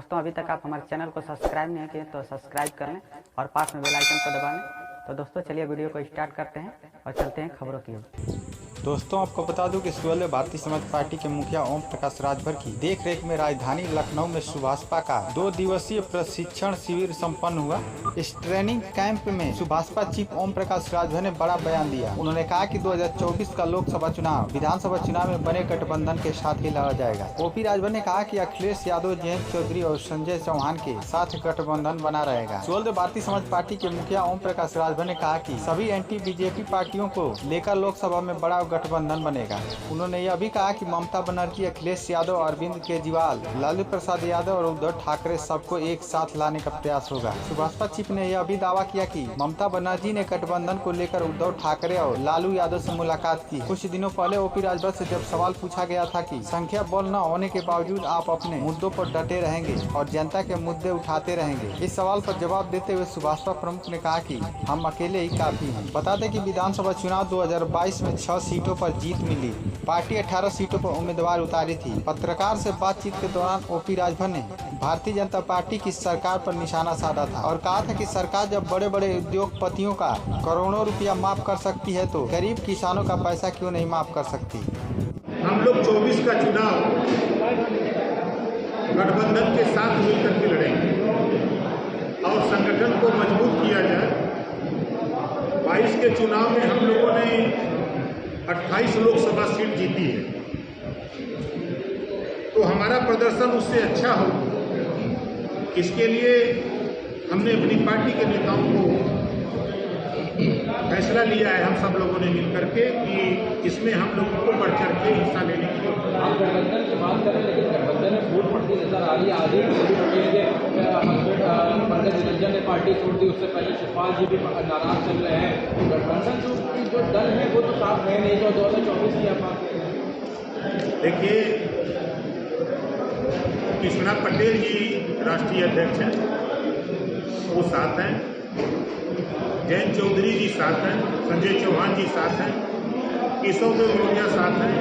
दोस्तों अभी तक आप हमारे चैनल को सब्सक्राइब नहीं किए तो सब्सक्राइब कर लें और पास में बेल आइकन को दबा लें। तो दोस्तों चलिए वीडियो को स्टार्ट करते हैं और चलते हैं खबरों की ओर। दोस्तों आपको बता दूं कि सुबह भारतीय समाज पार्टी के मुखिया ओम प्रकाश राजभर की देखरेख में राजधानी लखनऊ में सुभाषपा का 2 दिवसीय प्रशिक्षण शिविर संपन्न हुआ। इस ट्रेनिंग कैंप में सुभाषपा चीफ ओम प्रकाश राजभर ने बड़ा बयान दिया। उन्होंने कहा कि 2024 का लोकसभा चुनाव विधानसभा चुनाव में बने गठबंधन के साथ ही लड़ा जाएगा। ओपी राजभर ने कहा कि अखिलेश यादव, जयंत चौधरी और संजय चौहान के साथ गठबंधन बना रहेगा। सुबह भारतीय समाज पार्टी के मुखिया ओम प्रकाश राजभर ने कहा कि सभी एंटी बीजेपी पार्टियों को लेकर लोकसभा में बड़ा गठबंधन बनेगा। उन्होंने यह भी कहा कि ममता बनर्जी, अखिलेश यादव, अरविंद केजरीवाल, लालू प्रसाद यादव और उद्धव ठाकरे सबको एक साथ लाने का प्रयास होगा। सुभाषपा चीफ ने यह भी दावा किया कि ममता बनर्जी ने गठबंधन को लेकर उद्धव ठाकरे और लालू यादव से मुलाकात की। कुछ दिनों पहले ओपी राजभर से जब सवाल पूछा गया था कि संख्या बल न होने के बावजूद आप अपने मुद्दों पर डटे रहेंगे और जनता के मुद्दे उठाते रहेंगे, इस सवाल पर जवाब देते हुए सुभाषपा प्रमुख ने कहा कि हम अकेले ही काफी हैं। बता दें कि विधानसभा चुनाव 2022 में 6 सीटों पर जीत मिली। पार्टी 18 सीटों पर उम्मीदवार उतारी थी। पत्रकार से बातचीत के दौरान ओपी राजभर ने भारतीय जनता पार्टी की सरकार पर निशाना साधा था और कहा था कि सरकार जब बड़े बड़े उद्योगपतियों का करोड़ों रुपया माफ कर सकती है तो गरीब किसानों का पैसा क्यों नहीं माफ कर सकती। हम लोग 24 का चुनाव गठबंधन के साथ मिलकर के लड़ेंगे और संगठन को मजबूत किया जाए। 22 के चुनाव में हम लोगों ने 28 लोकसभा सीट जीती है, तो हमारा प्रदर्शन उससे अच्छा हो, इसके लिए हमने अपनी पार्टी के नेताओं को फैसला लिया है, हम सब लोगों ने मिलकर के, कि इसमें हम लोगों को बढ़ चढ़ के हिस्सा लेने की। आप गठबंधन की बात करें, लेकिन गठबंधन में फूट पड़ती नजर आ रही है। आज ही पटेल के पंकज निरंजन ने पार्टी छोड़ दी, उससे पहले शिवपाल जी भी नाराज चल रहे हैं। तो गठबंधन जो दल है वो तो साफ है नहीं, जो 2024 की आप बात करते हैं। देखिए, कृष्णा पटेल जी राष्ट्रीय अध्यक्ष हैं, वो साथ हैं, जयंत चौधरी जी साथ हैं, संजय चौहान जी साथ हैं, केशव देव मौर्य साथ हैं,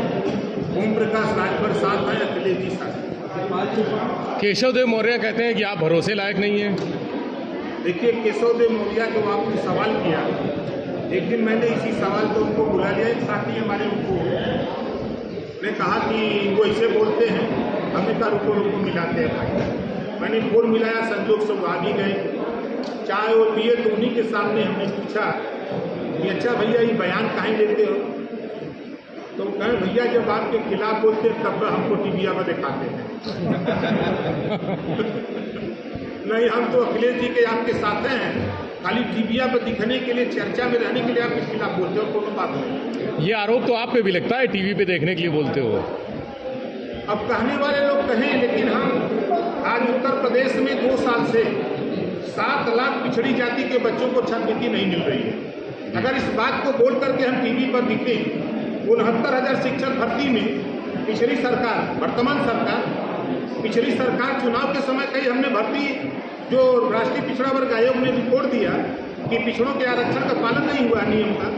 ओम प्रकाश राजभर साथ हैं, अखिलेश जी साथ हैं। केशव देव मौर्य कहते हैं कि आप भरोसे लायक नहीं हैं। देखिए, केशव देव मौर्य को आपने सवाल किया, एक दिन मैंने इसी सवाल पर उनको बुला लिया। एक साथी हमारे उनको ने कहा कि वो ऐसे बोलते हैं, हमने कहा रुको मिलाते हैं भाई। मैंने फोन मिलाया, संजोग सब आ भी गए, चाय और पिए, तो उन्हीं के सामने हमने पूछा कि अच्छा भैया ये बयान काहे लेते हो। तो कहे भैया जब आपके खिलाफ बोलते हैं तब हमको टीविया में दिखाते हैं। नहीं, हम तो अखिलेश जी के आपके साथ हैं, खाली टीविया पर दिखने के लिए, चर्चा में रहने के लिए आपके खिलाफ बोलते हो, कोनो बात नहीं। ये आरोप तो आप पे भी लगता है, टीवी पे देखने के लिए बोलते हो। अब कहने वाले लोग कहें, लेकिन हम आज उत्तर प्रदेश में 2 साल से 7 लाख पिछड़ी जाति के बच्चों को छात्रवृत्ति नहीं मिल रही है। अगर इस बात को बोल करके हम टीवी पर दिखे, 69,000 शिक्षक भर्ती में पिछली सरकार, वर्तमान सरकार, पिछली सरकार चुनाव के समय कही हमने भर्ती, जो राष्ट्रीय पिछड़ा वर्ग आयोग ने रिपोर्ट दिया कि पिछड़ों के आरक्षण का पालन नहीं हुआ नियम का,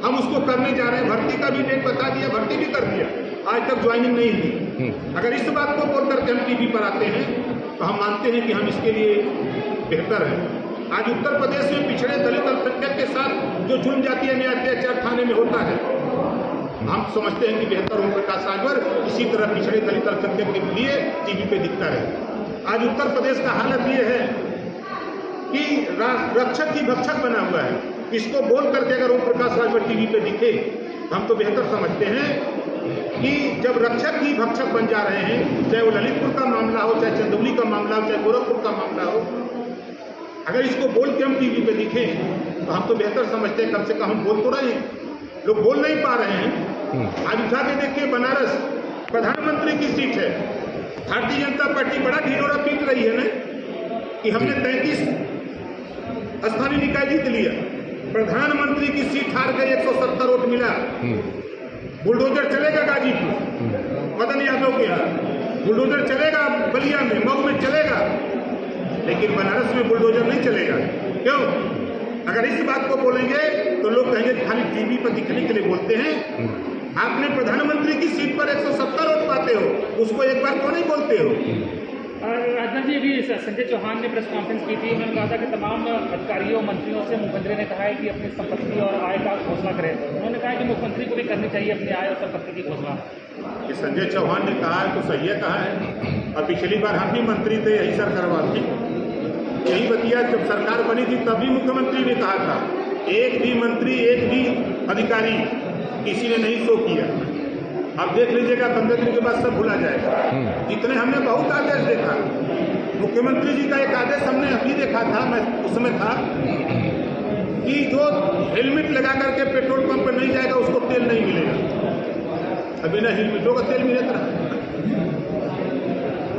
हम उसको करने जा रहे हैं। भर्ती का भी डेट बता दिया, भर्ती भी कर दिया, आज तक ज्वाइनिंग नहीं हुई। अगर इस बात को बोल करके हम टीवी पर आते हैं तो हम मानते हैं कि हम इसके लिए बेहतर है। आज उत्तर प्रदेश में पिछड़े दलित अल्पसंख्यक के साथ जो जुल्म जाती है, अत्याचार थाने में होता है, हम समझते हैं कि बेहतर ओम प्रकाश राजभर इसी तरह पिछड़े दलित अल्पसंख्यक के लिए टीवी पे दिखता है। आज उत्तर प्रदेश का हालत ये है कि रक्षक ही भक्षक बना हुआ है। इसको बोल करके अगर ओम प्रकाश राजभर टीवी पे दिखे, हम तो बेहतर समझते हैं कि जब रक्षक ही भक्षक बन जा रहे हैं, चाहे वो ललितपुर का मामला हो, चाहे चंदौली का मामला हो, चाहे गोरखपुर का मामला हो, अगर इसको बोल के हम टीवी पे दिखें तो हम तो बेहतर समझते हैं, कम से कम हम बोल तो रहे हैं, लोग बोल नहीं पा रहे हैं। आज उठा के देखिए, बनारस प्रधानमंत्री की सीट है, भारतीय जनता पार्टी बड़ा ढिढोरा पीट रही है ना कि हमने 33 स्थानीय निकाय जीत लिया, प्रधानमंत्री की सीट हार गई, 170 वोट मिला। बुलडोजर चलेगा गाजीपुर, मदन यादव के यहाँ बुलडोजर चलेगा, बलिया में, मऊ में चलेगा, लेकिन बनारस में बुलडोजर नहीं चलेगा। क्यों? अगर इस बात को बोलेंगे तो लोग कहेंगे खाली टीवी पर दिखने के लिए बोलते हैं। आपने प्रधानमंत्री की सीट पर 170 वोट पाते हो, उसको एक बार क्यों नहीं बोलते हो? राजनाथ जी, अभी संजय चौहान ने प्रेस कॉन्फ्रेंस की थी। उन्होंने कहा था कि तमाम अधिकारियों मंत्रियों से मुख्यमंत्री ने कहा है कि अपनी संपत्ति और आय का घोषणा करें। उन्होंने कहा कि मुख्यमंत्री को भी करनी चाहिए अपनी आय और संपत्ति की घोषणा। कि संजय चौहान ने कहा है तो सही है कहा है। और पिछली बार हम भी मंत्री थे, यही सर करवाती, यही बतिया जब सरकार बनी थी तभी मुख्यमंत्री ने कहा था एक भी मंत्री एक भी अधिकारी किसी ने नहीं शो किया। अब देख लीजिएगा 15 दिन के बाद सब भूला जाएगा। जितने हमने बहुत आदेश देखा, मुख्यमंत्री जी का एक आदेश हमने अभी देखा था, मैं उसमें था कि जो हेलमेट लगा करके पेट्रोल पंप पर नहीं जाएगा उसको तेल नहीं मिलेगा। अभी ना हेलमेटों का तेल मिलेगा।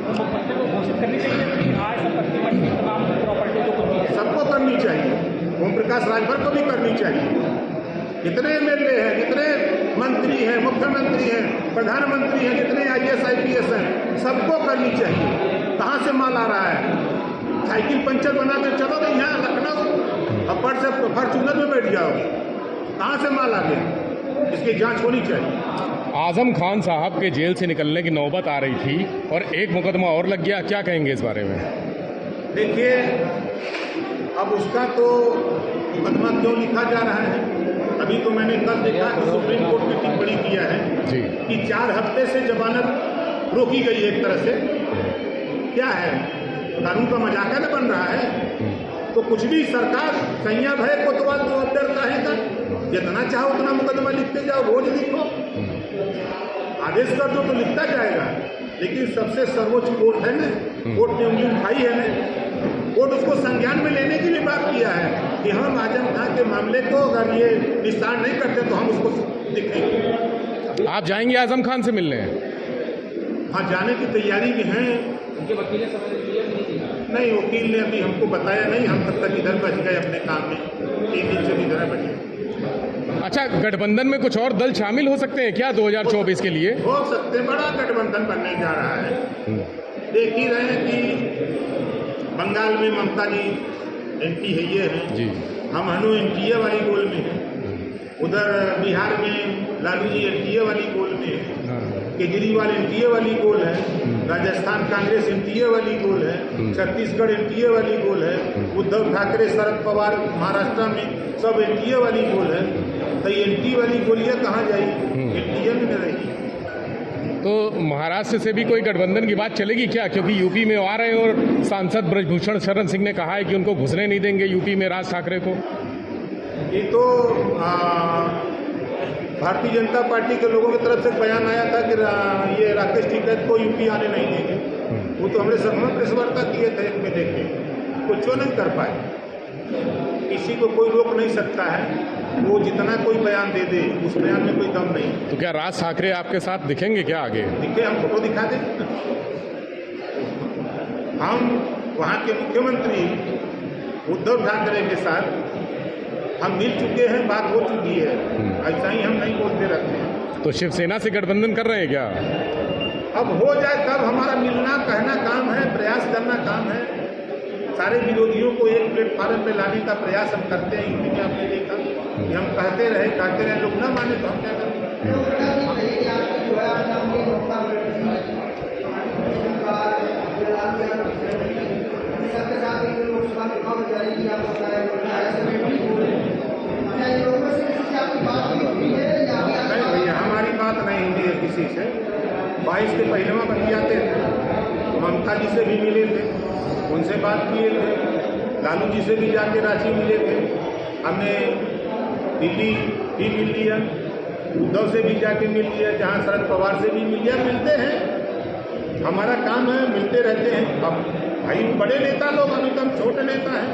मुख्यमंत्री को घोषित करनी चाहिए आय संपत्ति तमाम प्रॉपर्टी जो कुछ है सबको करनी चाहिए। ओम प्रकाश राजभर को भी करनी चाहिए। जितने एमएलए हैं, जितने मंत्री हैं, मुख्यमंत्री हैं, प्रधानमंत्री हैं, जितने IAS IPS हैं, सबको करनी चाहिए। कहाँ से माल आ रहा है? साइकिल पंचर बना कर चलोगे यहाँ लखनऊ, अपर से फॉर्चूनर में बैठ जाओ, कहाँ से माल आ गया? इसकी जांच होनी चाहिए। आजम खान साहब के जेल से निकलने की नौबत आ रही थी और एक मुकदमा और लग गया, क्या कहेंगे इस बारे में? देखिए, अब उसका तो मुकदमा क्यों लिखा जा रहा है? अभी तो मैंने कल देखा कि सुप्रीम कोर्ट ने टिप्पणी किया है जी कि 4 हफ्ते से जमानत रोकी गई है। एक तरह से क्या है, कानून का मजाक न बन रहा है। तो कुछ भी सरकार सैया भय कोतवाल तो अब डर रहेगा, जितना चाहो उतना मुकदमा लिखते जाओ, रोज लिखो, आदेश कर दो तो लिखता जाएगा। लेकिन सबसे सर्वोच्च कोर्ट है ना, कोर्ट ने उंगली उठाई है ना, कोर्ट उसको संज्ञान में लेने की भी बात किया है कि हम आजम खान के मामले को अगर ये निस्तार नहीं करते तो हम उसको दिखेंगे। आप जाएंगे आजम खान से मिलने? हाँ, जाने की तैयारी में है। उनके वकील ने समय दिया कि नहीं दिया? नहीं, वकील ने अभी हमको बताया नहीं, हम तब तक इधर बच गए अपने काम में, 3 दिन से भी इधर बचे। अच्छा, गठबंधन में कुछ और दल शामिल हो सकते हैं क्या 2024 के लिए? हो सकते हैं, बड़ा गठबंधन बनने जा रहा है। देख ही रहे हैं कि बंगाल में ममता जी एंटी है, ये है जी, हम हनु एनटीए वाली गोल में हैं। उधर बिहार में लालू जी एनटीए वाली गोल में है, केजरीवाल एनटीए वाली गोल है, राजस्थान कांग्रेस एनटीए वाली गोल है, छत्तीसगढ़ एनटीए वाली गोल है, उद्धव ठाकरे शरद पवार महाराष्ट्र में सब एनटीए वाली गोल है। तो एनटीए वाली गोलियां कहाँ जाएगी? एनटीए में रहेगी। तो महाराष्ट्र से भी कोई गठबंधन की बात चलेगी क्या? क्योंकि यूपी में आ रहे हैं और सांसद ब्रजभूषण शरण सिंह ने कहा है कि उनको घुसने नहीं देंगे यूपी में राज ठाकरे को। ये तो भारतीय जनता पार्टी के लोगों की तरफ से बयान आया था कि ये राकेश टिकैत को यूपी आने नहीं देंगे। वो तो हमने सभा में प्रेस वार्ता किए थे, एक में देख के कुछ नहीं कर पाए। किसी को कोई रोक नहीं सकता है, वो जितना कोई बयान दे दे उस बयान में कोई दम नहीं। तो क्या राज ठाकरे आपके साथ दिखेंगे क्या आगे? दिखे, हम फोटो दिखा दें। हम वहाँ के मुख्यमंत्री उद्धव ठाकरे के साथ हम मिल चुके हैं, बात हो चुकी है। ऐसा ही हम नहीं बोलते रहते हैं। तो शिवसेना से गठबंधन कर रहे हैं क्या? अब हो जाए तब हमारा मिलना कहना काम है, प्रयास करना काम है। सारे विरोधियों को एक प्लेटफॉर्म पे लाने का प्रयास हम करते हैं। यूपी में आपने देखा कि हम कहते रहे, लोग ना माने तो हम क्या करें? नहीं भैया, हमारी बात नहीं हुई है किसी से। 22 के पहलवा बतियाते थे, ममता जी से भी मिले थे, उनसे बात किए थे, लालू जी से भी जाके रांची मिले थे, हमने दिल्ली भी मिल लिया, उद्धव से भी जाके मिल लिया, जहाँ शरद पवार से भी मिल लिया। मिलते हैं, हमारा काम है, मिलते रहते हैं। अब भाई बड़े नेता लोग, अभी तो हम छोटे नेता हैं,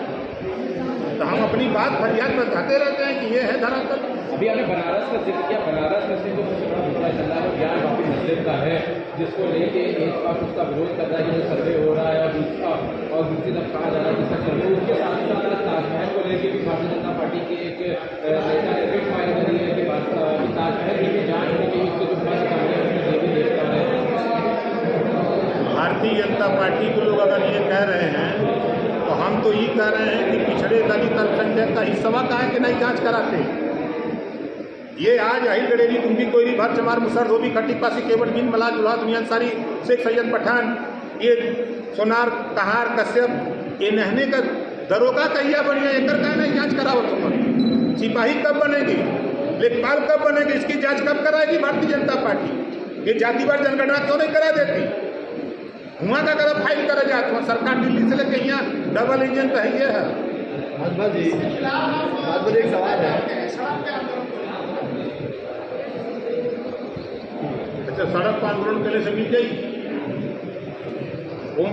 तो हम अपनी बात फरियाद बताते रहते हैं कि ये है धरातल। अभी आपने बनारस का जिक्र किया, बनारस में से जो मुद्दा चल रहा है ज्ञान वापी मस्जिद का है, जिसको लेके एक बार उसका विरोध कर रहा है, जो सर्वे हो रहा है, और दूसरी तरफ कहा जा रहा है जिसका सर्वे, उसके साथ साथ ताजमहल को लेकर भी भारतीय जनता पार्टी के एक नेता ने ट्वीट फाइल करी है कि ताजमहल की जांच होनी चाहिए, उसके जो बस देवी देवता है। भारतीय जनता पार्टी के लोग अगर ये कह रहे हैं तो हम तो ये कह रहे हैं कि पिछड़े दलित अल्पसंख्यक का हिस्सा का है कि नहीं जांच कराते। ये आज अहिल गडेरी, तुम्बी कोयरी, भर चमार, मुसर, धोबी, खट्टी, पासी, केवट, बिन, मलाज, उल्हा, दुनिया अंसारी, शेख सैयद पठान, ये सोनार कहार कश्यप ये नहने का दरोगा कहिया बढ़िया एकर का नहीं जांच कराओ तुम। सिपाही कब बनेगी, लेखपाल कब बनेगी, इसकी जांच कब कराएगी भारतीय जनता पार्टी। ये जातिवार जनगणना क्यों नहीं करा देती, वहाँ का करा फाइल करा जाता वहाँ सरकार दिल्ली से लेके यहाँ डबल इंजन तो है। एक सवाल है, अच्छा सड़क पर आंदोलन के लिए से मिल गई ओम